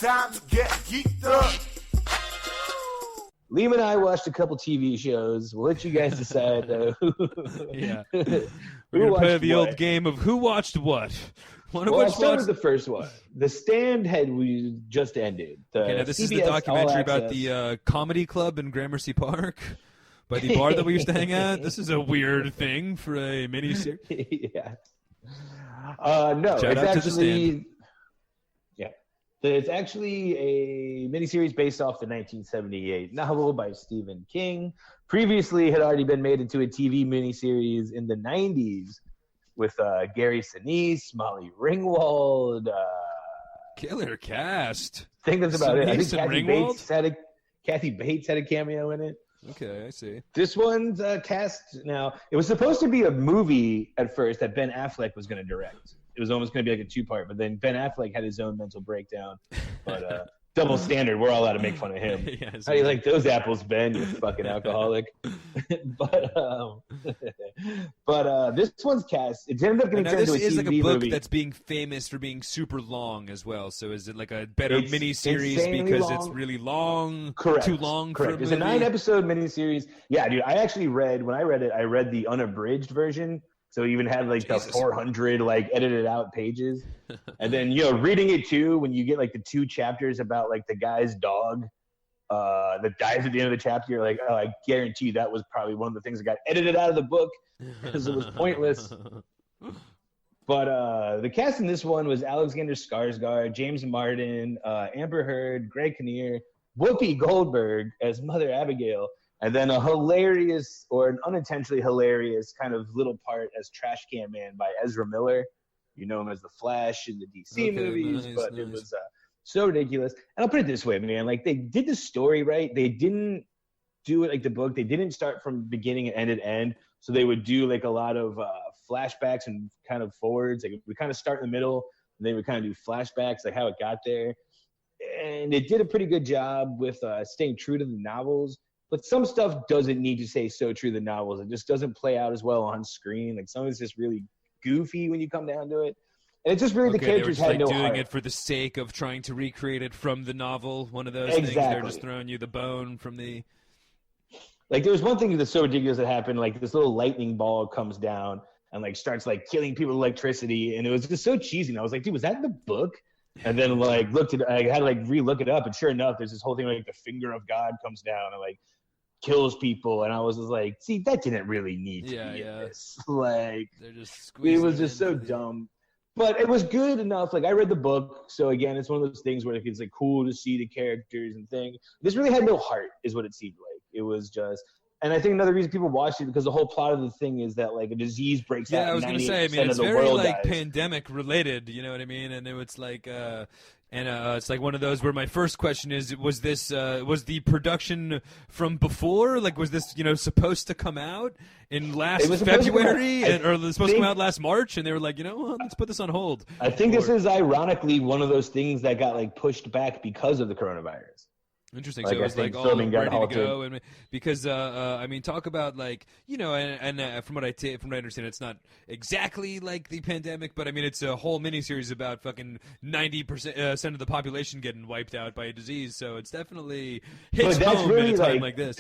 time to get geeked up. Liam and I watched a couple TV shows. We'll let you guys decide. Yeah. We're going to play the old game of who watched what. I'll start with the first one. The Stand we just ended. Now this is the documentary about the comedy club in Gramercy Park by the bar that we used to hang at. This is a weird thing for a miniseries. Yeah. No, Shout it's out actually... to The Stand. Yeah. It's actually a miniseries based off the 1978 novel by Stephen King. Previously, had already been made into a TV miniseries in the 90s with Gary Sinise, Molly Ringwald. Killer cast. I think that's about it. I think Ringwald? Kathy Bates had a cameo in it. Okay, I see. This one's cast now. It was supposed to be a movie at first that Ben Affleck was going to direct. It was almost going to be like a two-part, but then Ben Affleck had his own mental breakdown. But double standard, we're all allowed to make fun of him. How do you like those apples, Ben? You fucking alcoholic. but this one's cast. It ended up getting turned into a TV movie. This is like a book that's being famous for being super long as well. So is it like a better miniseries because it's really long? Correct. Too long for a movie? It's a 9-episode miniseries. Yeah, dude. I read the unabridged version. So it even had like the 400 like edited out pages. And then, reading it too, when you get like the 2 chapters about like the guy's dog that dies at the end of the chapter, you're like, oh, I guarantee that was probably one of the things that got edited out of the book because it was pointless. But the cast in this one was Alexander Skarsgård, James Marden, Amber Heard, Greg Kinnear, Whoopi Goldberg as Mother Abigail, and then a hilarious or an unintentionally hilarious kind of little part as Trash Can Man by Ezra Miller. You know him as the Flash in the DC movies, but it was so ridiculous. And I'll put it this way, man. Like, they did the story right. They didn't do it like the book. They didn't start from beginning and end to end. So they would do like a lot of flashbacks and kind of forwards. Like, we kind of start in the middle, and they would kind of do flashbacks, like how it got there. And it did a pretty good job with staying true to the novels. But some stuff doesn't need to stay so true to the novels. It just doesn't play out as well on screen. Like, some of it's just really goofy when you come down to it. And it's just really the characters had no heart. Doing it for the sake of trying to recreate it from the novel. One of those things. They're just throwing you the bone from the... Like, there was one thing that's so ridiculous that happened. Like, this little lightning ball comes down and, like, starts, like, killing people with electricity. And it was just so cheesy. And I was like, dude, was that in the book? And then, like, I had to, like, re-look it up. And sure enough, there's this whole thing, like, the finger of God comes down and, like, kills people. And I was just like, see, that didn't really need to be in this. Like, they're just squeezing it was just so dumb. But it was good enough. Like, I read the book. So, again, it's one of those things where it's, like, cool to see the characters and things. This really had no heart, is what it seemed like. It was just... And I think another reason people watch it because the whole plot of the thing is that, like, a disease breaks out. Yeah, I was going to say, I mean, it's very, like, pandemic related, you know what I mean? And it's like, it's like one of those where my first question is, was the production from before? Like, was this, supposed to come out in last February? Or was it supposed to come out last March? And they were like, let's put this on hold. I think this is ironically one of those things that got, like, pushed back because of the coronavirus. Interesting. So it was like all ready to go, and because I mean, talk about like and from what I understand, it's not exactly like the pandemic, but I mean, it's a whole miniseries about fucking 90% of the population getting wiped out by a disease. So it's definitely hits home in a time like this.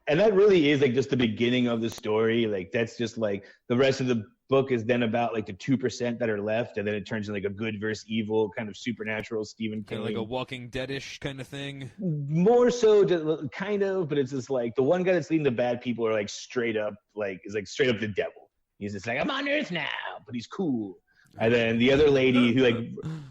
And that really is like just the beginning of the story. Like that's just like the rest of the book is then about like the 2% that are left, and then it turns into like a good versus evil kind of supernatural Stephen King, kind of like a Walking Dead-ish kind of thing. More so, kind of, but it's just like the one guy that's leading the bad people are like straight up the devil. He's just like, I'm on Earth now, but he's cool. And then the other lady who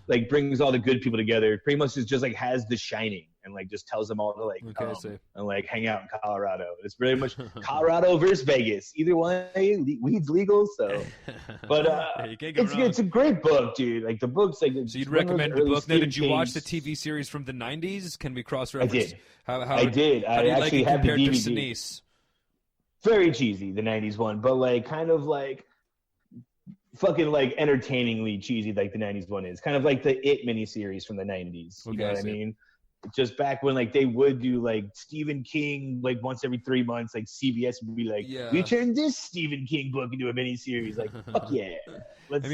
like brings all the good people together, pretty much is just like has The Shining and like just tells them all to like come and like hang out in Colorado. It's very much Colorado versus Vegas. Either way, weed's legal. So, but it's a great book, dude. Like the book's like. So you'd recommend the book? Now, did you watch the TV series from the '90s? Can we cross-reference? I did. How do you like it have compared the to DVD. Sinise? Very cheesy, the '90s one, but like kind of like. Fucking like entertainingly cheesy like the 90s one is. Kind of like the It miniseries from the 90s. You know what I mean? just back when like they would do like Stephen King like once every 3 months, like CBS would be like, we turned this Stephen King book into a miniseries. Like, fuck yeah.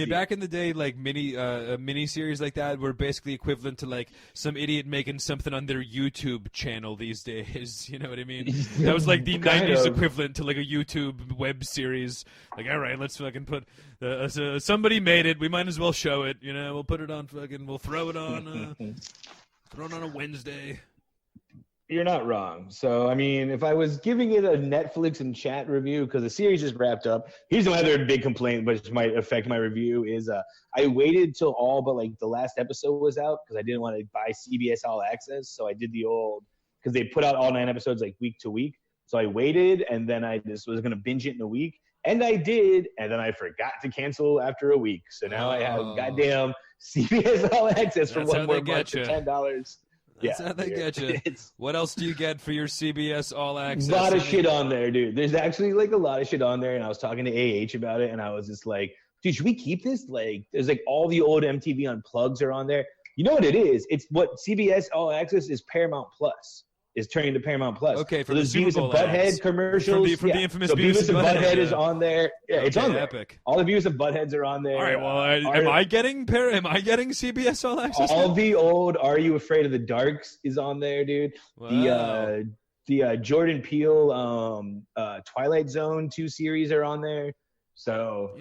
Back in the day, like mini series like that were basically equivalent to like some idiot making something on their YouTube channel these days. You know what I mean? That was like the 90s equivalent to like a YouTube web series. Like, all right, let's fucking put somebody made it. We might as well show it. You know, we'll put it on fucking. We'll throw it on. Throw it on a Wednesday. You're not wrong. So, I mean, if I was giving it a Netflix and chat review, because the series just wrapped up, here's another big complaint, which might affect my review, is I waited till all but, like, the last episode was out because I didn't want to buy CBS All Access. So I did the old – because they put out all 9 episodes, like, week to week. So I waited, and then I just was going to binge it in a week. And I did, and then I forgot to cancel after a week. So now I have goddamn CBS All Access for one more month for $10. That's how they get you. What else do you get for your CBS All Access? A lot of shit on there, dude. There's actually like a lot of shit on there, and I was talking to AH about it, and I was just like, dude, should we keep this? Like, there's like all the old MTV Unplugs are on there. You know what it is? It's what CBS All Access is. Paramount Plus is turning to Paramount Plus. Okay, for so the Super Bowl Beavis and Butthead commercials. From the infamous so Beavis and Butthead is on there. Yeah, it's on there. Epic. All the Beavis and Buttheads are on there. All right, well, am I getting CBS All Access? All the old Are You Afraid of the Darks is on there, dude. Wow. The Jordan Peele Twilight Zone 2 series are on there. So,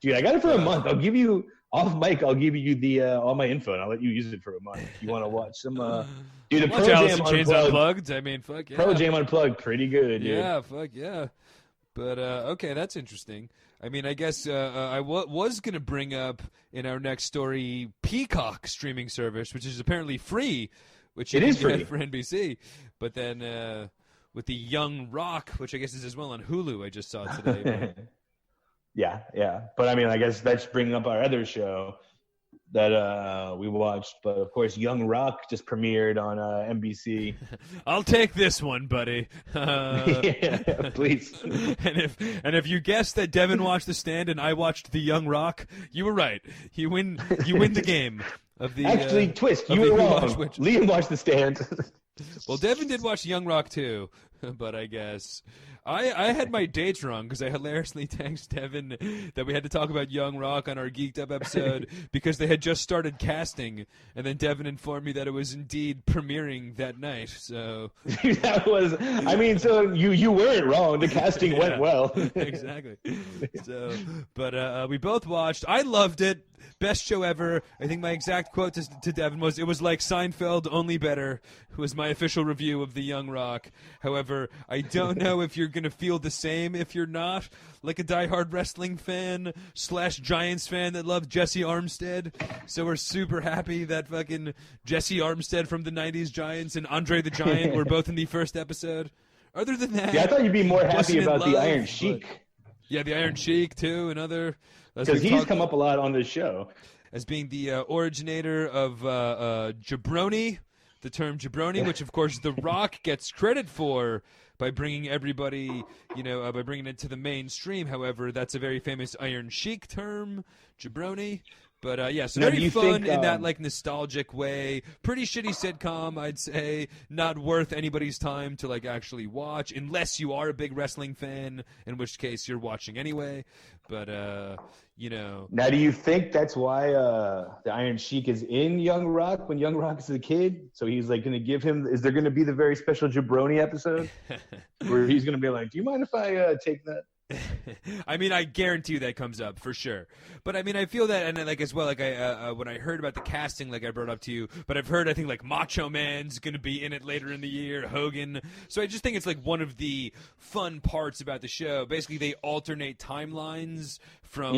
dude, I got it for a month. I'll give you off mic. I'll give you the all my info, and I'll let you use it for a month if you want to watch some. Dude, the Pro Jam Unplugged. I mean, fuck yeah. Pro Jam Unplugged, pretty good, dude. Yeah, fuck yeah. But okay, that's interesting. I mean, I guess I was gonna bring up in our next story Peacock streaming service, which is apparently free, which it is free for NBC. But then with the Young Rock, which I guess is as well on Hulu, I just saw today. Yeah. But I mean, I guess that's bringing up our other show that we watched. But of course, Young Rock just premiered on NBC. I'll take this one, buddy. Yeah, please. And if you guessed that Devin watched The Stand and I watched The Young Rock, you were right. You win the game. Actually, twist. You were wrong. Liam watched The Stand. Well, Devin did watch Young Rock too, but I guess I had my dates wrong because I hilariously texted Devin that we had to talk about Young Rock on our Geeked Up episode because they had just started casting, and then Devin informed me that it was indeed premiering that night. So that was, I mean, so you weren't wrong. The casting went well. Exactly. So, but we both watched. I loved it. Best show ever. I think my exact quote to Devin was, "It was like Seinfeld, only better." Was my official review of The Young Rock. However, I don't know if you're going to feel the same if you're not like a diehard wrestling fan / Giants fan that loved Jesse Armstead. So we're super happy that fucking Jesse Armstead from the 90s Giants and Andre the Giant were both in the first episode. Other than that, I thought you'd be more happy about the Iron Sheik. Yeah, the Iron Sheik too, another. Because he's come up a lot on this show. As being the originator of jabroni, the term jabroni, which of course The Rock gets credit for by bringing everybody, by bringing it to the mainstream. However, that's a very famous Iron Sheik term, jabroni. But so very fun in that like nostalgic way. Pretty shitty sitcom, I'd say. Not worth anybody's time to like actually watch, unless you are a big wrestling fan, in which case you're watching anyway. But Now, do you think that's why the Iron Sheik is in Young Rock when Young Rock is a kid? So he's like going to give him. Is there going to be the very special jabroni episode where he's going to be like, "Do you mind if I take that?" I mean, I guarantee you that comes up for sure. But I mean, I feel that, and like as well, like I when I heard about the casting, like I brought up to you. But I've heard, I think like Macho Man's going to be in it later in the year, Hogan. So I just think it's like one of the fun parts about the show. Basically, they alternate timelines from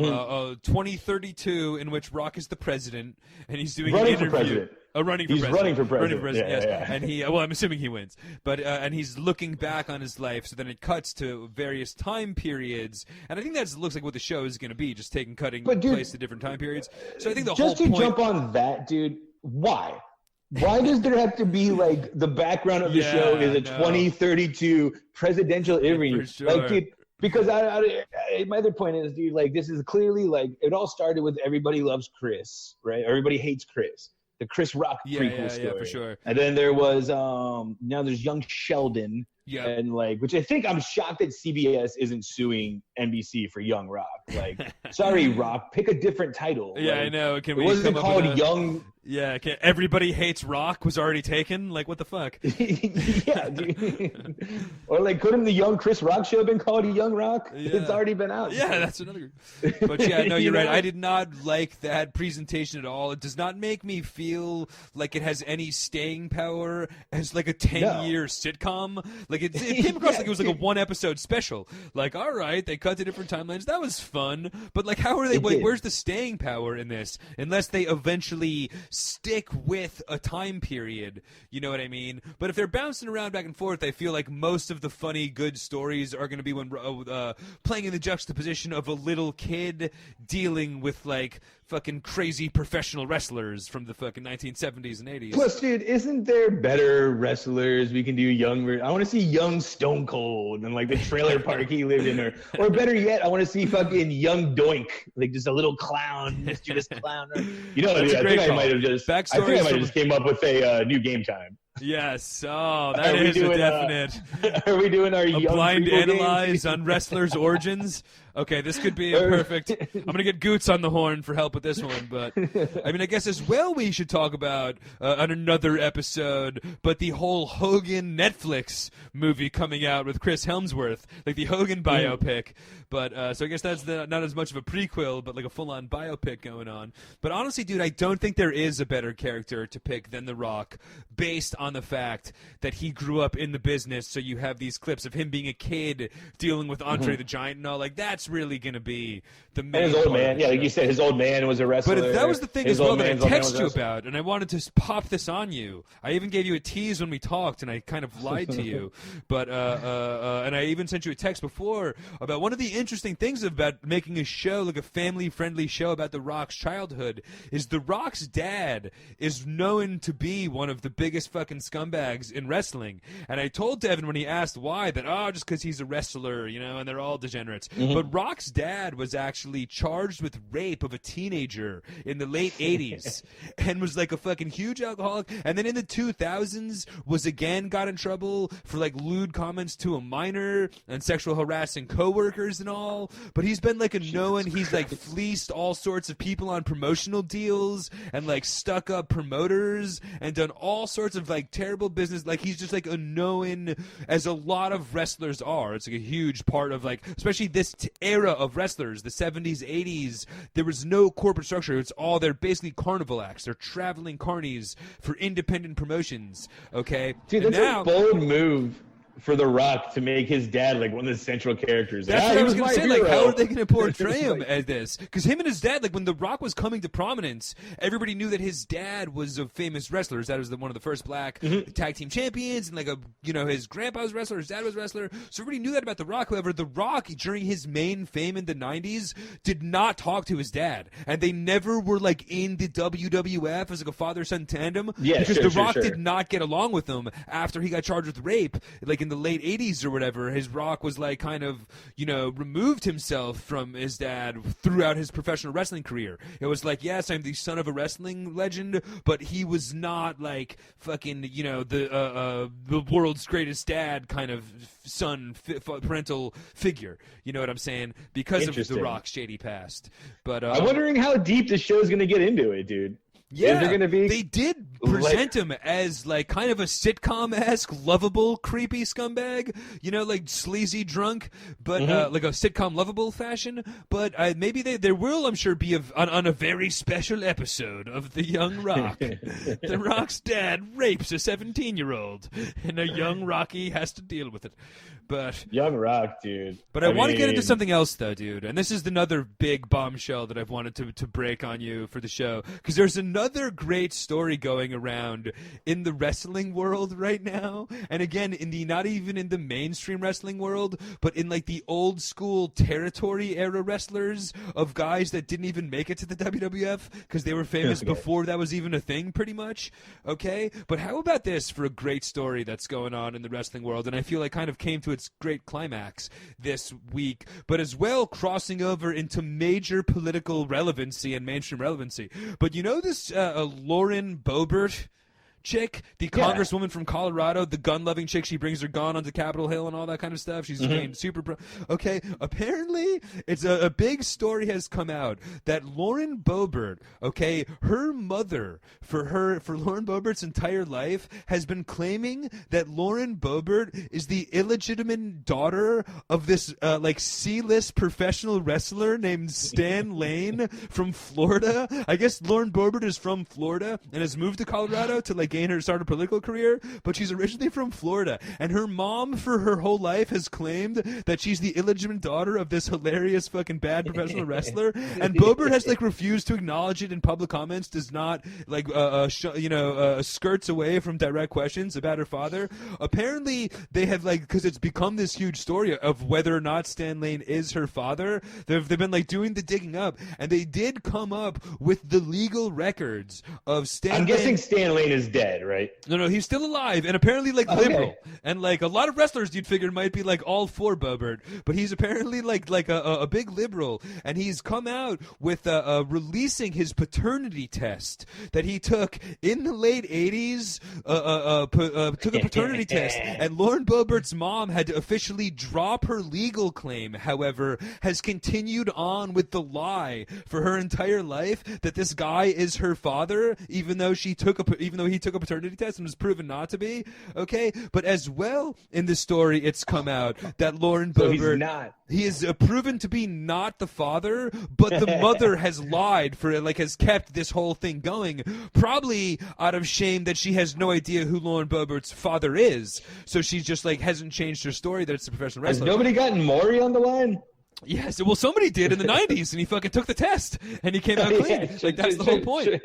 2032, in which Rock is the president, and he's doing an interview. Running for president. Yes. Yeah. And I'm assuming he wins. But and he's looking back on his life. So then it cuts to various time periods, and I think that looks like what the show is going to be, just cutting place to different time periods. So I think the whole point. Just to jump on that, dude. Why? Why does there have to be like the background of the show is a 2032 presidential interview? For sure. Like, dude, because my other point is, dude, like this is clearly like it all started with everybody loves Chris, right? Everybody hates Chris. the Chris Rock prequel story. Yeah, for sure. And then there was now there's young Sheldon. Yeah. And which I think I'm shocked that CBS isn't suing NBC for Young Rock. Sorry, Rock, pick a different title. Yeah, I know. It wasn't called Young. Yeah, Everybody Hates Rock was already taken. What the fuck? Yeah, dude. Or couldn't the Young Chris Rock show have been called Young Rock? Yeah. It's already been out. Yeah, that's another. But yeah, no, you're right. I did not like that presentation at all. It does not make me feel like it has any staying power as a 10-year sitcom. It came across like it was a one-episode special. All right, they cut to different timelines. That was fun. But how are they? Where's the staying power in this? Unless they eventually stick with a time period, you know what I mean? But if they're bouncing around back and forth, I feel like most of the funny, good stories are going to be when playing in the juxtaposition of a little kid dealing with fucking crazy professional wrestlers from the fucking 1970s and 80s. Plus, dude, isn't there better wrestlers we can do younger? I want to see young Stone Cold and the trailer park he lived in, or better yet, I want to see fucking young Doink, just a little clown, mischievous clown. You know, That's I think I might have just came up with a new Game Time. Yes. Oh, that is a definite. Are we doing our young blind analyze game? on wrestlers' origins? Okay, this could be a perfect. I'm gonna get Goots on the horn for help with this one, but I mean, I guess as well we should talk about on another episode, but the whole Hogan Netflix movie coming out with Chris Hemsworth, the Hogan biopic. But so I guess that's not as much of a prequel, but a full-on biopic going on. But honestly, dude, I don't think there is a better character to pick than The Rock, based on the fact that he grew up in the business. So you have these clips of him being a kid dealing with Andre the Giant and all. That's really going to be the main. And his old man, like you said, his old man was a wrestler. But that was the thing as well that I texted you about, and I wanted to pop this on you. I even gave you a tease when we talked, and I kind of lied to you. But and I even sent you a text before about one of the interesting things about making a show, a family-friendly show about The Rock's childhood, is The Rock's dad is known to be one of the biggest fucking scumbags in wrestling. And I told Devin when he asked why that, just because he's a wrestler, and they're all degenerates. But Rock's dad was actually charged with rape of a teenager in the late 80s and was a fucking huge alcoholic. And then in the 2000s got in trouble for lewd comments to a minor and sexual harassing coworkers and all. But he's been a known, he's fleeced all sorts of people on promotional deals and stuck up promoters and done all sorts of terrible business. He's just a known, as a lot of wrestlers are. It's a huge part of especially this era of wrestlers, the 70s, 80s. There was no corporate structure. They're basically carnival acts. They're traveling carnies for independent promotions. Okay, dude, that's a bold move for The Rock to make his dad one of the central characters. That's what I was going to say. How are they going to portray him as this? Because him and his dad, when The Rock was coming to prominence, everybody knew that his dad was a famous wrestler. His dad was one of the first black tag team champions, and his grandpa was a wrestler, his dad was a wrestler. So everybody knew that about The Rock. However, The Rock, during his main fame in the 90s, did not talk to his dad, and they never were in the WWF as a father-son tandem. Yeah, because The Rock did not get along with him after he got charged with rape, in the late 80s or whatever. His Rock was removed himself from his dad throughout his professional wrestling career. It was yes, I'm the son of a wrestling legend, but he was not fucking the world's greatest dad kind of son parental figure. You know what I'm saying? Because of The Rock's shady past. But I'm wondering how deep the show's going to get into it, dude. Yeah, gonna be they did present him as kind of a sitcom-esque, lovable, creepy scumbag, sleazy drunk, but a sitcom lovable fashion. But maybe there will, I'm sure, be on a very special episode of The Young Rock. The Rock's dad rapes a 17-year-old, and a young Rocky has to deal with it. But Young Rock, dude. But I want to get into something else, though, dude. And this is another big bombshell that I've wanted to break on you for the show. Because there's another great story going around in the wrestling world right now. And again, not even in the mainstream wrestling world, but in the old school territory era wrestlers of guys that didn't even make it to the WWF because they were famous before that was even a thing, pretty much. Okay? But how about this for a great story that's going on in the wrestling world? And I feel kind of came to its its great climax this week, but as well crossing over into major political relevancy and mainstream relevancy. But you know this Lauren Boebert chick, the congresswoman from Colorado, the gun-loving chick, she brings her gun onto Capitol Hill and all that kind of stuff. She's being super okay, apparently it's a big story has come out that Lauren Boebert, okay, her mother for Lauren Boebert's entire life has been claiming that Lauren Boebert is the illegitimate daughter of this like C-list professional wrestler named Stan Lane from Florida. I guess Lauren Boebert is from Florida and has moved to Colorado to like start a political career, but she's originally from Florida, and her mom for her whole life has claimed that she's the illegitimate daughter of this hilarious fucking bad professional wrestler, and Boebert has like refused to acknowledge it in public comments, does not like skirts away from direct questions about her father. Apparently they have like, because it's become this huge story of whether or not Stan Lane is her father, they've been like doing the digging up, and they did come up with the legal records of Stan Lane. I'm guessing Stan Lane is dead, right? No, he's still alive, and apparently like liberal, and like a lot of wrestlers you'd figure might be like all for Boebert, but he's apparently like a big liberal, and he's come out with releasing his paternity test that he took in the late 80s. Took a paternity test, and Lauren Boebert's mom had to officially drop her legal claim. However, has continued on with the lie for her entire life that this guy is her father, even though he took a paternity test and was proven not to be. Okay, but as well in the story, it's come out that Lauren Boebert, he is proven to be not the father, but the mother has lied for it, like has kept this whole thing going, probably out of shame that she has no idea who Lauren Boebert's father is. So she's just like hasn't changed her story that it's a professional wrestler. Has nobody gotten Maury on the line? Yes, well, somebody did in the 90s, and he fucking took the test, and he came out clean. Like, that's the whole point,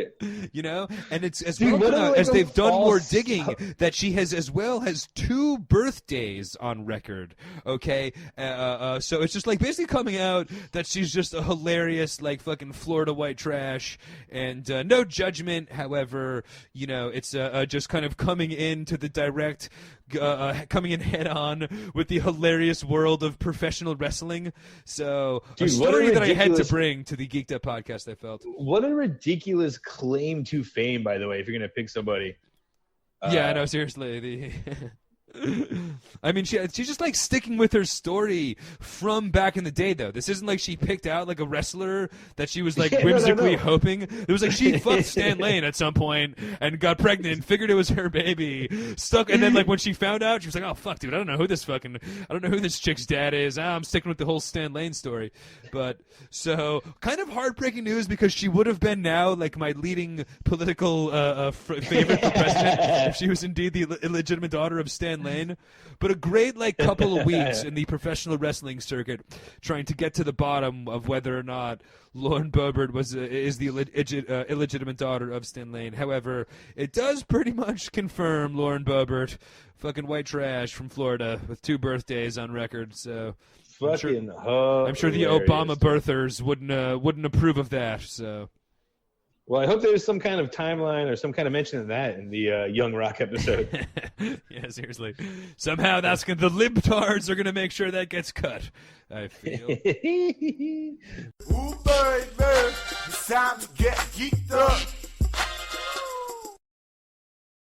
you know? And it's as well like as they've done more digging that she has as well has 2 birthdays on record, okay? So it's just, like, basically coming out that she's just a hilarious, like, fucking Florida white trash, and no judgment, however, you know, it's just kind of coming into the direct... coming in head on with the hilarious world of professional wrestling. So, a story that I had to bring to the Geeked Up podcast, I felt. What a ridiculous claim to fame, by the way, if you're going to pick somebody. Yeah, I know, seriously. I mean, she's just like sticking with her story from back in the day, though. This isn't like she picked out like a wrestler that she was like whimsically hoping. It was like she fucked Stan Lane at some point and got pregnant, figured it was her baby, stuck, and then like when she found out, she was like, "Oh fuck, dude, I don't know who this chick's dad is. I'm sticking with the whole Stan Lane story." But so kind of heartbreaking news because she would have been now like my leading political favorite for president if she was indeed the illegitimate daughter of Stan Lane. But a great like couple of weeks in the professional wrestling circuit trying to get to the bottom of whether or not Lauren Boebert is the illegitimate daughter of Stan Lane. However, it does pretty much confirm Lauren Boebert, fucking white trash from Florida with 2 birthdays on record. So I'm sure the Obama birthers wouldn't approve of that. So. Well, I hope there's some kind of timeline or some kind of mention of that in the Young Rock episode. Yeah, seriously. Somehow the libtards are going to make sure that gets cut, I feel. Ooh, baby, it's time to get geeked up.